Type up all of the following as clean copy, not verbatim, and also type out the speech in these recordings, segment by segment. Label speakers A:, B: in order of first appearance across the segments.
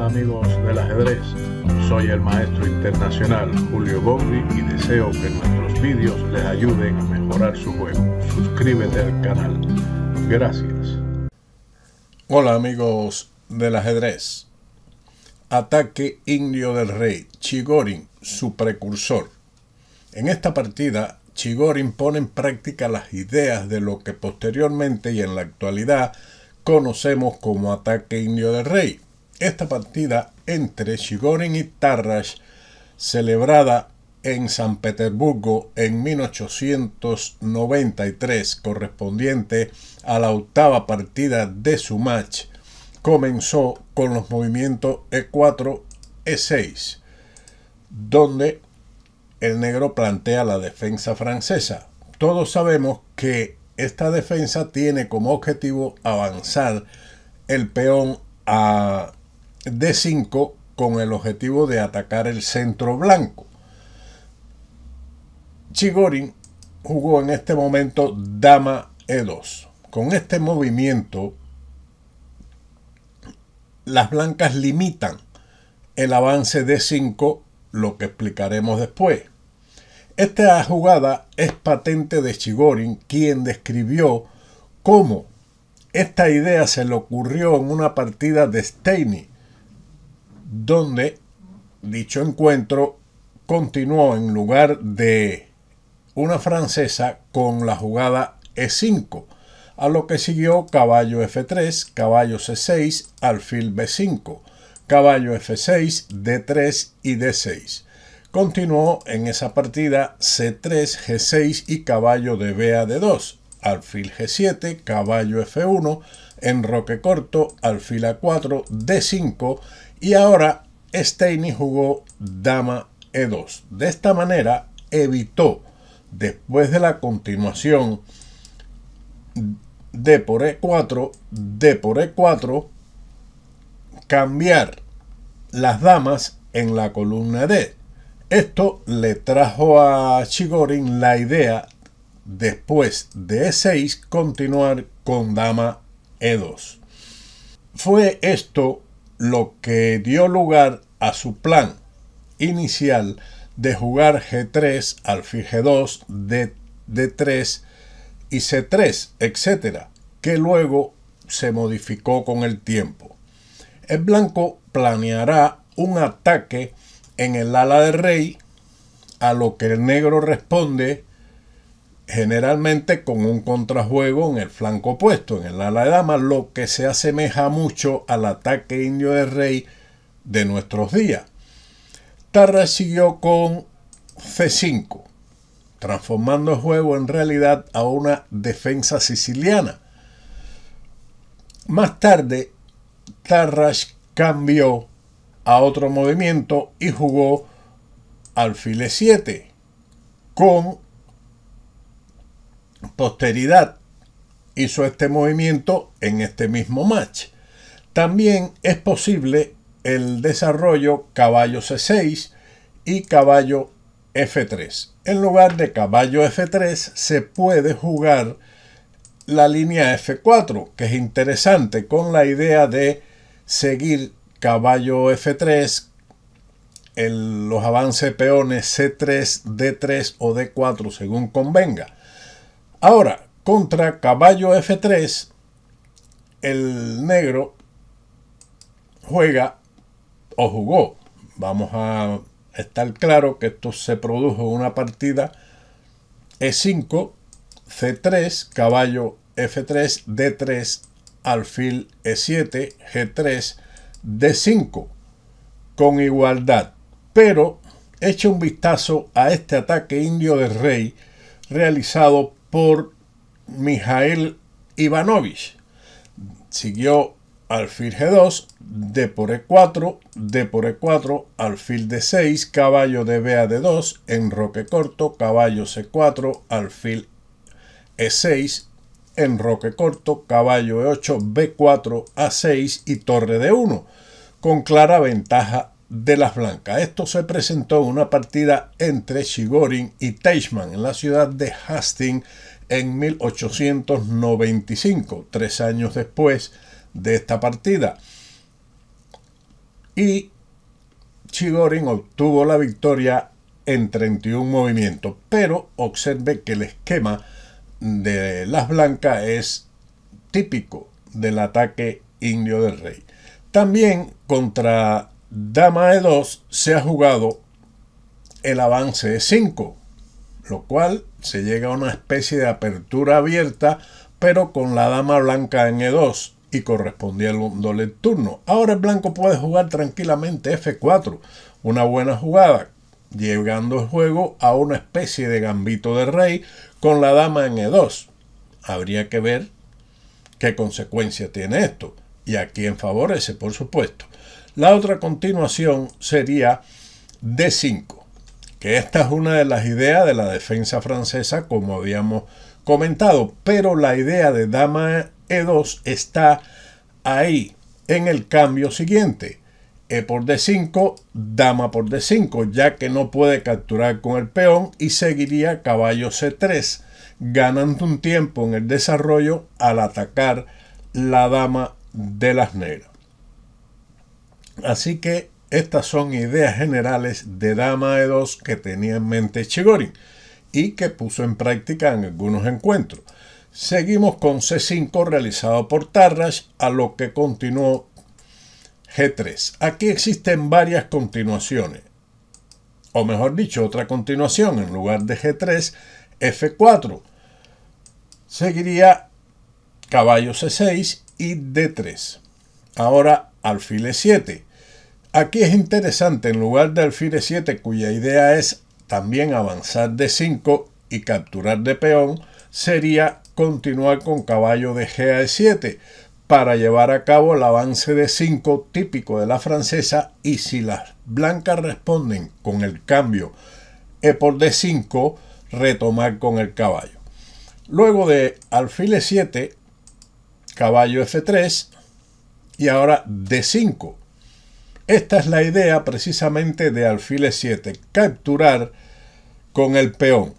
A: Hola amigos del ajedrez, soy el maestro internacional Julio Bogli y deseo que nuestros vídeos les ayuden a mejorar su juego. Suscríbete al canal. Gracias.
B: Hola amigos del ajedrez. Ataque Indio del Rey, Chigorin, su precursor. En esta partida, Chigorin pone en práctica las ideas de lo que posteriormente y en la actualidad conocemos como Ataque Indio del Rey. Esta partida entre Chigorin y Tarrasch, celebrada en San Petersburgo en 1893, correspondiente a la octava partida de su match, comenzó con los movimientos E4, E6, donde el negro plantea la defensa francesa. Todos sabemos que esta defensa tiene como objetivo avanzar el peón a D5 con el objetivo de atacar el centro blanco. Chigorin jugó en este momento dama E2. Con este movimiento, las blancas limitan el avance D5, lo que explicaremos después. Esta jugada es patente de Chigorin, quien describió cómo esta idea se le ocurrió en una partida de Steyny, donde dicho encuentro continuó en lugar de una francesa con la jugada E5, a lo que siguió caballo F3, caballo C6, alfil B5, caballo F6, D3 y D6. Continuó en esa partida C3, G6 y caballo de B a D2, alfil G7, caballo F1, enroque corto, alfil A4, D5 y ahora Steyny jugó dama E2. De esta manera evitó, después de la continuación D por E4, D por E4, cambiar las damas en la columna D. Esto le trajo a Chigorin la idea, después de E6, continuar con dama E2. Fue esto lo que dio lugar a su plan inicial de jugar G3, alfil G2, D3 y C3, etc., que luego se modificó con el tiempo. El blanco planeará un ataque en el ala del rey, a lo que el negro responde generalmente con un contrajuego en el flanco opuesto, en el ala de dama, lo que se asemeja mucho al ataque indio del rey de nuestros días. Tarrasch siguió con C5, transformando el juego en realidad a una defensa siciliana. Más tarde, Tarrasch cambió a otro movimiento y jugó alfil E7 con posteridad. Hizo este movimiento en este mismo match. También es posible el desarrollo caballo C6 y caballo F3. En lugar de caballo F3 se puede jugar la línea F4, que es interesante, con la idea de seguir caballo F3, los avances de peones C3, D3 o D4 según convenga. Ahora, contra caballo F3, el negro juega o jugó. Vamos a estar claro que esto se produjo en una partida E5, C3, caballo F3, D3, alfil E7, G3, D5, con igualdad. Pero eche un vistazo a este ataque indio del rey realizado por Mikhail Ivanovich. Siguió alfil G2, D por E4, D por E4, alfil D6, caballo de B a D2, enroque corto, caballo C4, alfil E6, enroque corto, caballo E8, B4, A6 y torre D1, con clara ventaja de las blancas. Esto se presentó en una partida entre Chigorin y Teichmann en la ciudad de Hastings en 1895, 3 años después de esta partida. y Chigorin obtuvo la victoria en 31 movimientos, pero observe que el esquema de las blancas es típico del ataque indio del rey. También contra dama E2 se ha jugado el avance de 5, lo cual se llega a una especie de apertura abierta, pero con la dama blanca en E2 y correspondiendo el turno. Ahora el blanco puede jugar tranquilamente F4, una buena jugada, llegando el juego a una especie de gambito de rey con la dama en E2. Habría que ver qué consecuencia tiene esto y a quién favorece, por supuesto. La otra continuación sería D5, que esta es una de las ideas de la defensa francesa, como habíamos comentado, pero la idea de dama E2 está ahí en el cambio siguiente: E por D5, dama por D5, ya que no puede capturar con el peón, y seguiría caballo C3, ganando un tiempo en el desarrollo al atacar la dama de las negras. Así que estas son ideas generales de dama E2 que tenía en mente Chigorin y que puso en práctica en algunos encuentros. Seguimos con C5 realizado por Tarrasch, a lo que continuó G3. Aquí existen varias continuaciones, o mejor dicho, otra continuación. En lugar de G3, F4. Seguiría caballo C6 y D3. Ahora alfil E7. Aquí es interesante, en lugar de alfil E7, cuya idea es también avanzar D5 y capturar de peón, sería continuar con caballo de G a E7 para llevar a cabo el avance de 5 típico de la francesa, y si las blancas responden con el cambio E por D5, retomar con el caballo. Luego de alfil E7, caballo F3 y ahora D5. Esta es la idea precisamente de alfil E7, capturar con el peón.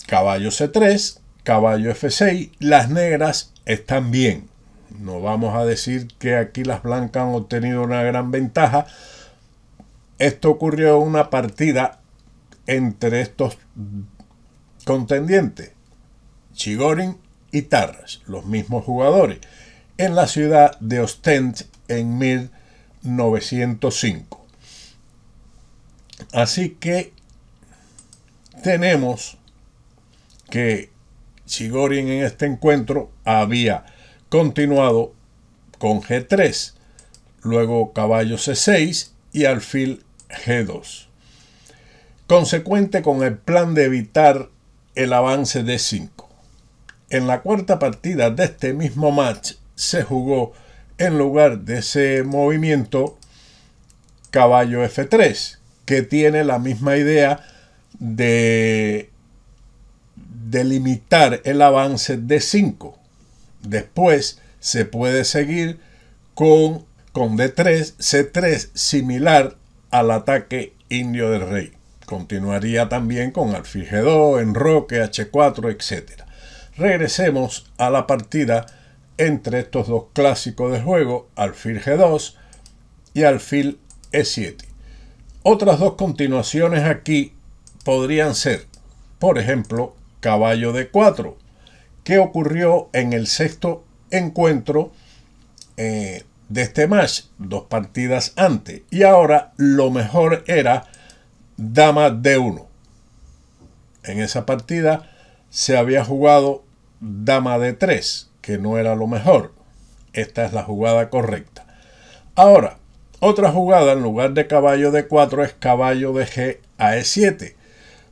B: Caballo C3, caballo F6, las negras están bien. No vamos a decir que aquí las blancas han obtenido una gran ventaja. Esto ocurrió en una partida entre estos contendientes, Chigorin y Tarrasch, los mismos jugadores, en la ciudad de Ostend en 1905. Así que tenemos que Chigorin en este encuentro había continuado con G3, luego caballo C6 y alfil G2, consecuente con el plan de evitar el avance de 5. En la cuarta partida de este mismo match se jugó, en lugar de ese movimiento, caballo F3, que tiene la misma idea de limitar el avance de 5. Después se puede seguir con D3, C3, similar al ataque indio del rey. Continuaría también con alfil G2, enroque, H4, etc. Regresemos a la partida entre estos dos clásicos de juego, alfil G2 y alfil E7. Otras dos continuaciones aquí podrían ser, por ejemplo, caballo D4, que ocurrió en el sexto encuentro de este match, 2 partidas antes, y ahora lo mejor era dama D1. En esa partida se había jugado dama D3, que no era lo mejor. Esta es la jugada correcta. Ahora, otra jugada en lugar de caballo D4 es caballo de G a E7.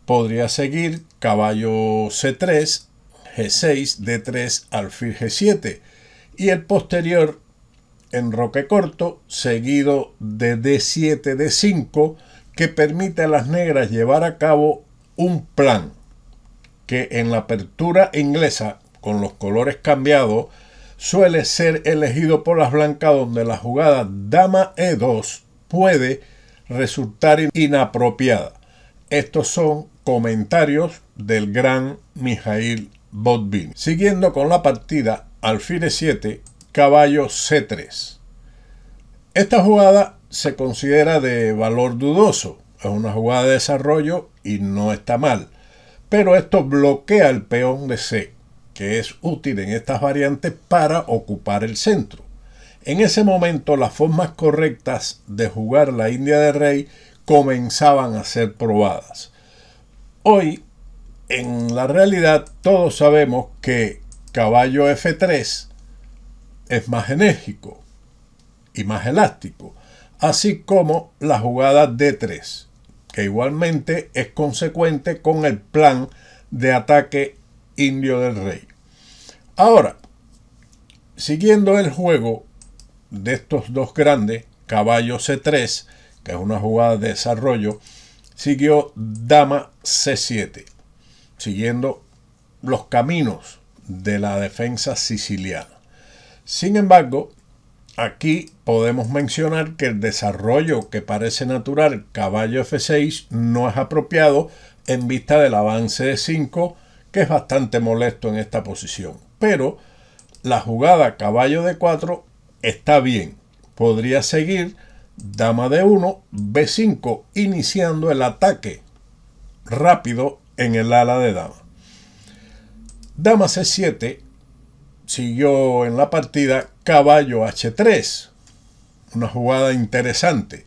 B: Podría seguir caballo C3, G6, D3, alfil G7 y el posterior enroque corto seguido de D7, D5, que permite a las negras llevar a cabo un plan que en la apertura inglesa, con los colores cambiados, suele ser elegido por las blancas, donde la jugada dama E2 puede resultar inapropiada. Estos son comentarios del gran Mikhail Botvin. Siguiendo con la partida, alfil E7, caballo C3. Esta jugada se considera de valor dudoso. Es una jugada de desarrollo y no está mal. Pero esto bloquea el peón de C, que es útil en estas variantes para ocupar el centro. En ese momento las formas correctas de jugar la India de rey comenzaban a ser probadas. Hoy, en la realidad, todos sabemos que caballo F3 es más enérgico y más elástico, así como la jugada D3, que igualmente es consecuente con el plan de ataque indio del rey. Ahora, siguiendo el juego de estos dos grandes, caballo C3, que es una jugada de desarrollo, siguió dama C7, siguiendo los caminos de la defensa siciliana. Sin embargo, aquí podemos mencionar que el desarrollo que parece natural, caballo F6, no es apropiado en vista del avance de 5, que es bastante molesto en esta posición. Pero la jugada caballo D4 está bien. Podría seguir dama D1, B5, iniciando el ataque rápido en el ala de dama. Dama C7 siguió en la partida caballo H3, una jugada interesante,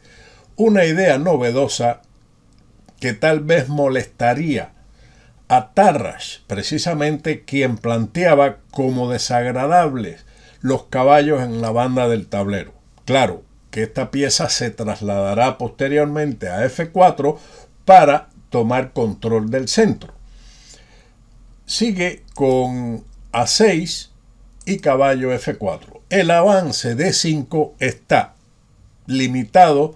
B: una idea novedosa que tal vez molestaría a Tarrasch, precisamente quien planteaba como desagradables los caballos en la banda del tablero. Claro que esta pieza se trasladará posteriormente a F4 para tomar control del centro. Sigue con A6 y caballo F4. El avance de 5 está limitado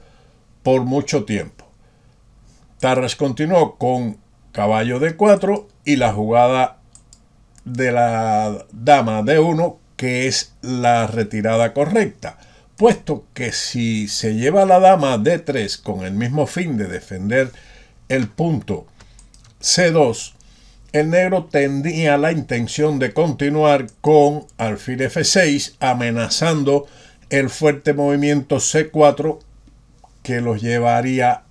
B: por mucho tiempo. Tarrasch continuó con caballo D4 y la jugada de la dama D1, que es la retirada correcta, puesto que si se lleva la dama D3 con el mismo fin de defender el punto C2, el negro tenía la intención de continuar con alfil F6, amenazando el fuerte movimiento C4 que los llevaría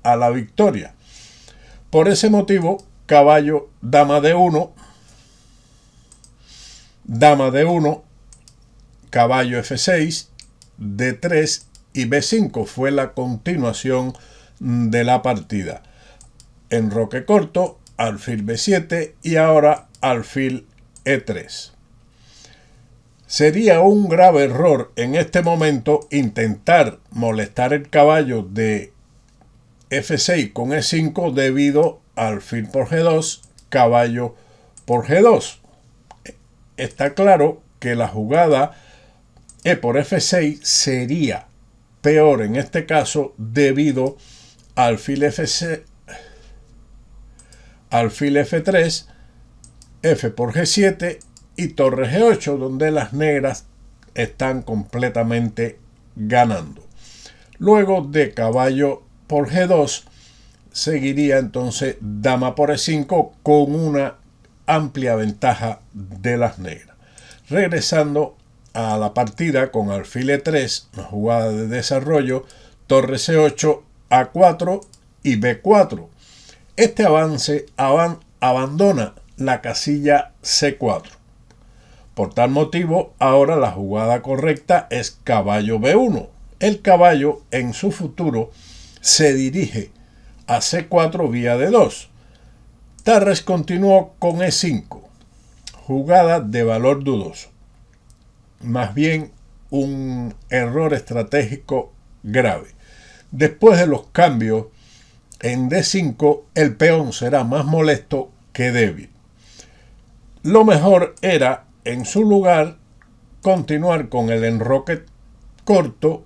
B: a la victoria. Por ese motivo, caballo, dama D1, dama D1, caballo F6, D3 y B5 fue la continuación de la partida. Enroque corto, alfil B7 y ahora alfil E3. Sería un grave error en este momento intentar molestar el caballo de F6 con E5 debido a alfil por G2, caballo por G2. Está claro que la jugada E por F6 sería peor en este caso debido a alfil F6, alfil F3, F por G7 y torre G8, donde las negras están completamente ganando. Luego de caballo por G2 seguiría entonces dama por E5 con una amplia ventaja de las negras. Regresando a la partida con alfil E3, una jugada de desarrollo, torre C8, A4 y B4. Este avance abandona la casilla C4. Por tal motivo, ahora la jugada correcta es caballo B1. El caballo en su futuro se dirige a C4 vía D2. Tarrasch continuó con E5, jugada de valor dudoso. Más bien un error estratégico grave. Después de los cambios en D5, el peón será más molesto que débil. Lo mejor era, en su lugar, continuar con el enroque corto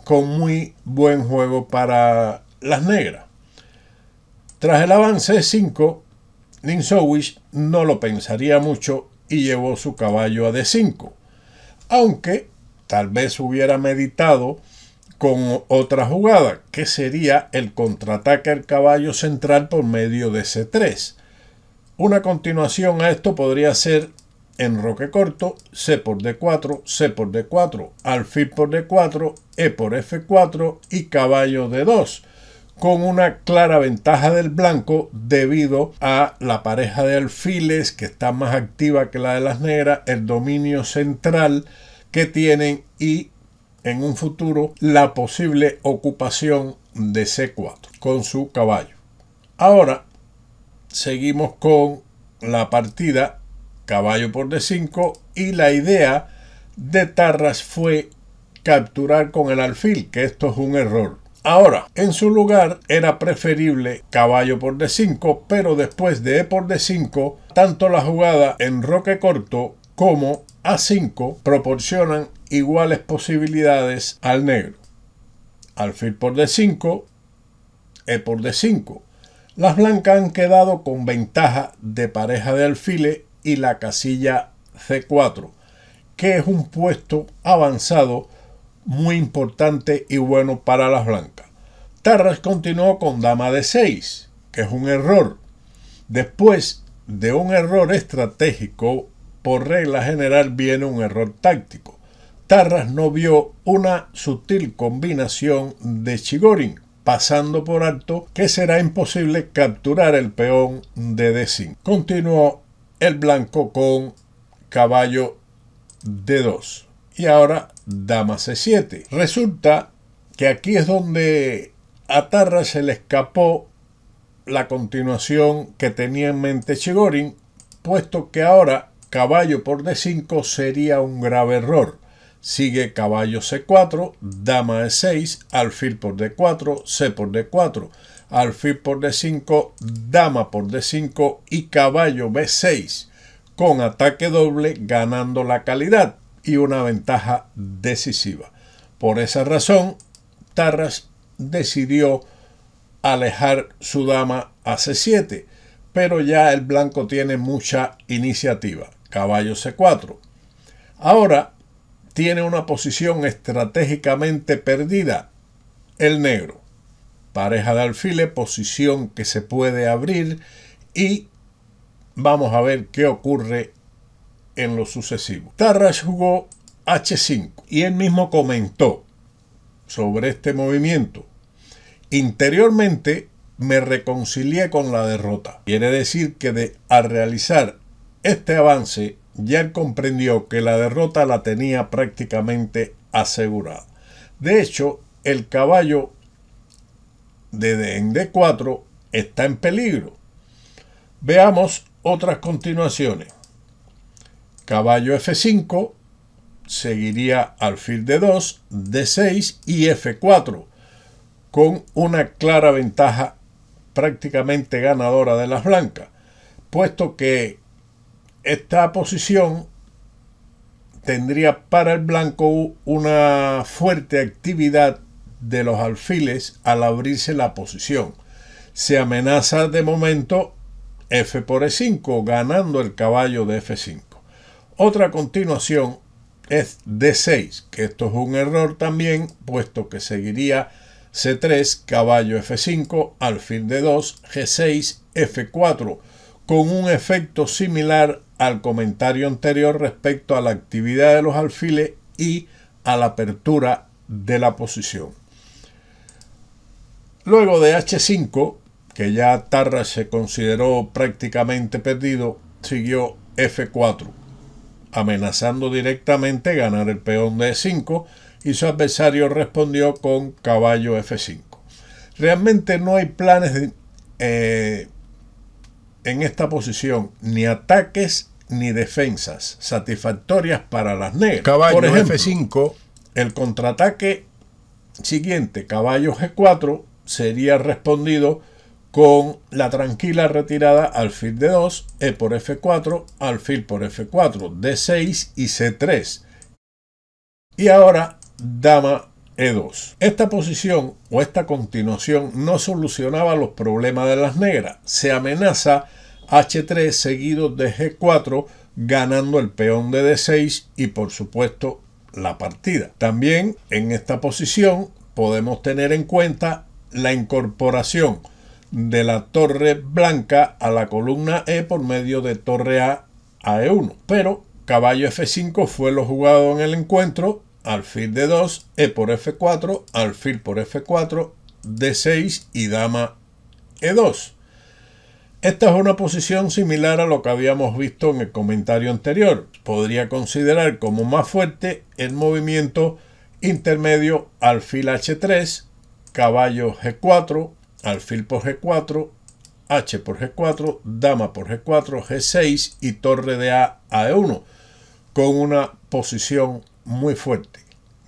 B: con muy buen juego para las negras. Tras el avance de 5, Nimzowitsch no lo pensaría mucho y llevó su caballo a D5, aunque tal vez hubiera meditado con otra jugada, que sería el contraataque al caballo central por medio de C3. Una continuación a esto podría ser en roque corto, C por D4, C por D4, alfil por D4, E por F4 y caballo D2, con una clara ventaja del blanco debido a la pareja de alfiles que está más activa que la de las negras, el dominio central que tienen y en un futuro la posible ocupación de C4 con su caballo. Ahora seguimos con la partida caballo por D5 y la idea de Tarras fue capturar con el alfil, que esto es un error. Ahora, en su lugar era preferible caballo por D5, pero después de E por D5, tanto la jugada en roque corto como A5 proporcionan iguales posibilidades al negro. Alfil por D5, E por D5. Las blancas han quedado con ventaja de pareja de alfiles y la casilla C4, que es un puesto avanzado muy importante y bueno para las blancas. Tarras continuó con dama D6, que es un error. Después de un error estratégico, por regla general viene un error táctico. Tarras no vio una sutil combinación de Chigorin, pasando por alto que será imposible capturar el peón de D5. Continuó el blanco con caballo D2 y ahora dama C7. Resulta que aquí es donde a Tarras se le escapó la continuación que tenía en mente Chigorin, puesto que ahora caballo por D5 sería un grave error. Sigue caballo C4, dama E6, alfil por D4, C por D4, alfil por D5, dama por D5 y caballo B6, con ataque doble ganando la calidad y una ventaja decisiva. Por esa razón, Tarras decidió alejar su dama a C7, pero ya el blanco tiene mucha iniciativa. Caballo C4. Ahora tiene una posición estratégicamente perdida el negro. Pareja de alfiles, posición que se puede abrir y vamos a ver qué ocurre en lo sucesivo. Tarras jugó H5 y él mismo comentó sobre este movimiento. Interiormente me reconcilié con la derrota. Quiere decir que al realizar este avance ya él comprendió que la derrota la tenía prácticamente asegurada. De hecho, el caballo en D4 está en peligro. Veamos otras continuaciones. Caballo F5, seguiría alfil D2, D6 y F4, con una clara ventaja prácticamente ganadora de las blancas, puesto que esta posición tendría para el blanco una fuerte actividad de los alfiles al abrirse la posición. Se amenaza de momento F por E5, ganando el caballo de F5. Otra continuación es D6, que esto es un error también, puesto que seguiría C3, caballo F5, alfil D2, G6, F4, con un efecto similar al comentario anterior respecto a la actividad de los alfiles y a la apertura de la posición. Luego de H5, que ya Tarras se consideró prácticamente perdido, siguió F4, amenazando directamente ganar el peón de E5 y su adversario respondió con caballo F5. Realmente no hay planes en esta posición, ni ataques ni defensas satisfactorias para las negras.
C: Caballo
B: por ejemplo,
C: F5.
B: El contraataque siguiente, caballo G4, sería respondido con la tranquila retirada alfil D2, E por F4, alfil por F4, D6 y C3. Y ahora dama E2. Esta posición o esta continuación no solucionaba los problemas de las negras. Se amenaza H3 seguido de G4, ganando el peón de D6 y por supuesto la partida. También en esta posición podemos tener en cuenta la incorporación de la torre blanca a la columna E por medio de torre A a E1. Pero caballo F5 fue lo jugado en el encuentro, alfil D2, E por F4, alfil por F4, D6 y dama E2. Esta es una posición similar a lo que habíamos visto en el comentario anterior. Podría considerar como más fuerte el movimiento intermedio alfil H3, caballo G4, alfil por G4, H por G4, dama por G4, G6 y torre de A a E1, con una posición muy fuerte,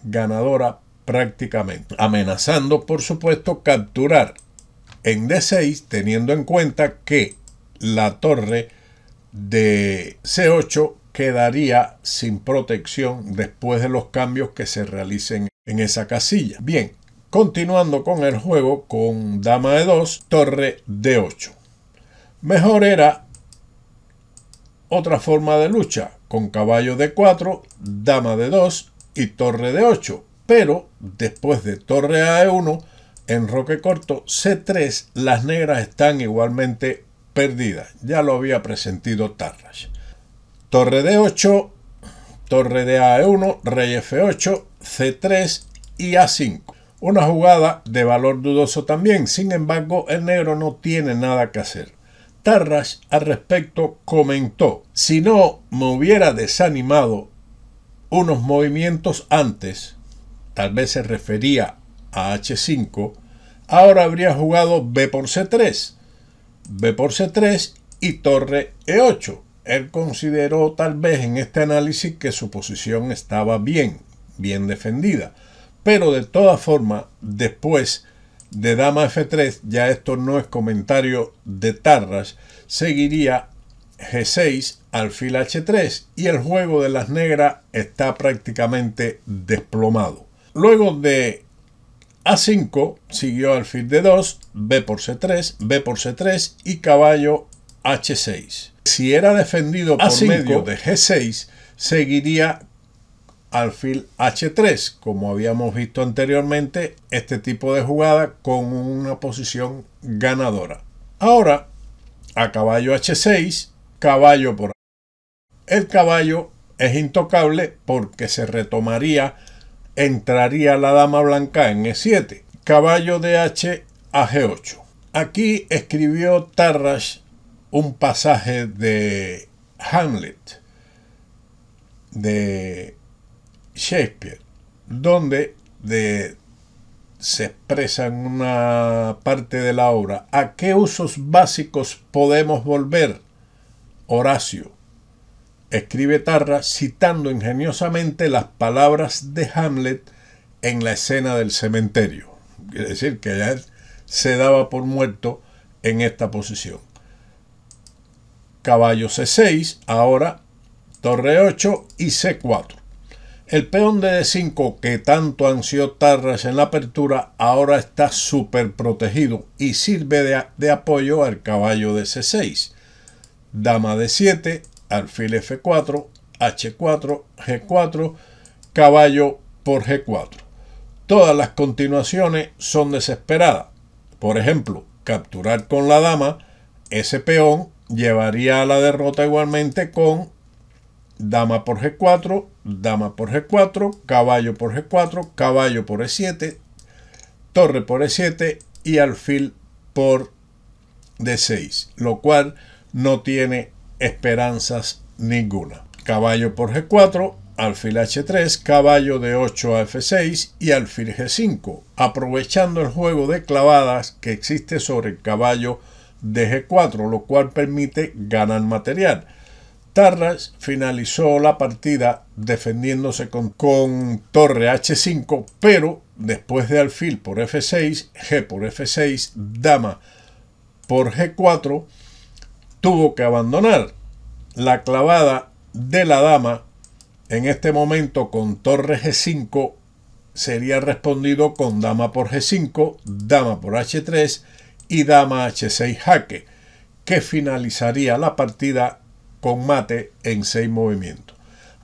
B: ganadora prácticamente, amenazando por supuesto capturar en D6, teniendo en cuenta que la torre de C8 quedaría sin protección después de los cambios que se realicen en esa casilla. Bien, continuando con el juego con dama E2, torre D8. Mejor era otra forma de lucha con caballo D4, dama D2 y torre D8, pero después de torre a E1, en roque corto C3, las negras están igualmente perdidas. Ya lo había presentido Tarrasch. Torre D8, torre de A1, rey F8, C3 y A5. Una jugada de valor dudoso también. Sin embargo, el negro no tiene nada que hacer. Tarrasch al respecto comentó: si no me hubiera desanimado unos movimientos antes, tal vez se refería a H5, ahora habría jugado B por C3, B por C3 y torre E8. Él consideró tal vez en este análisis que su posición estaba bien defendida, pero de todas formas, después de dama F3, ya esto no es comentario de Tarrasch, seguiría G6, alfil H3 y el juego de las negras está prácticamente desplomado. Luego de A5 siguió alfil D2, B por C3, B por C3 y caballo H6. Si era defendido por A5, medio de G6, seguiría alfil H3, como habíamos visto anteriormente, este tipo de jugada con una posición ganadora. Ahora, a caballo H6, caballo por A. El caballo es intocable porque se retomaría, entraría la dama blanca en E7. Caballo de H a G8. Aquí escribió Tarrasch un pasaje de Hamlet de Shakespeare, donde se expresa en una parte de la obra: ¿a qué usos básicos podemos volver? Horacio. Escribe Tarrasch citando ingeniosamente las palabras de Hamlet en la escena del cementerio. Es decir, que ya él se daba por muerto en esta posición. Caballo C6, ahora torre 8 y C4. El peón de D5 que tanto ansió Tarrasch en la apertura ahora está súper protegido y sirve de apoyo al caballo de C6. Dama D7, alfil F4, H4, G4, caballo por G4. Todas las continuaciones son desesperadas. Por ejemplo, capturar con la dama, ese peón llevaría a la derrota igualmente con dama por G4, dama por G4, caballo por G4, caballo por E7, torre por E7 y alfil por D6, lo cual no tiene esperanzas ninguna. Caballo por G4, alfil H3, caballo de 8 a F6 y alfil G5, aprovechando el juego de clavadas que existe sobre el caballo de G4, lo cual permite ganar material. Tarrasch finalizó la partida defendiéndose con torre H5, pero después de alfil por F6, G por F6, dama por G4, tuvo que abandonar. La clavada de la dama en este momento con torre G5 sería respondido con dama por G5, dama por H3 y dama H6 jaque, que finalizaría la partida con mate en 6 movimientos.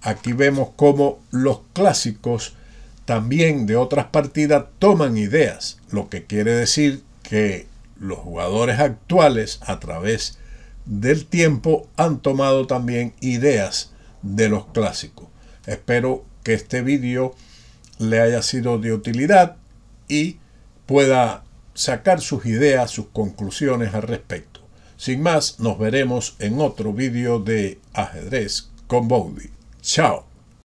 B: Aquí vemos cómo los clásicos también de otras partidas toman ideas, lo que quiere decir que los jugadores actuales a través del tiempo han tomado también ideas de los clásicos. Espero que este vídeo le haya sido de utilidad y pueda sacar sus ideas, sus conclusiones al respecto. Sin más, nos veremos en otro vídeo de Ajedrez con Bowdy. Chao.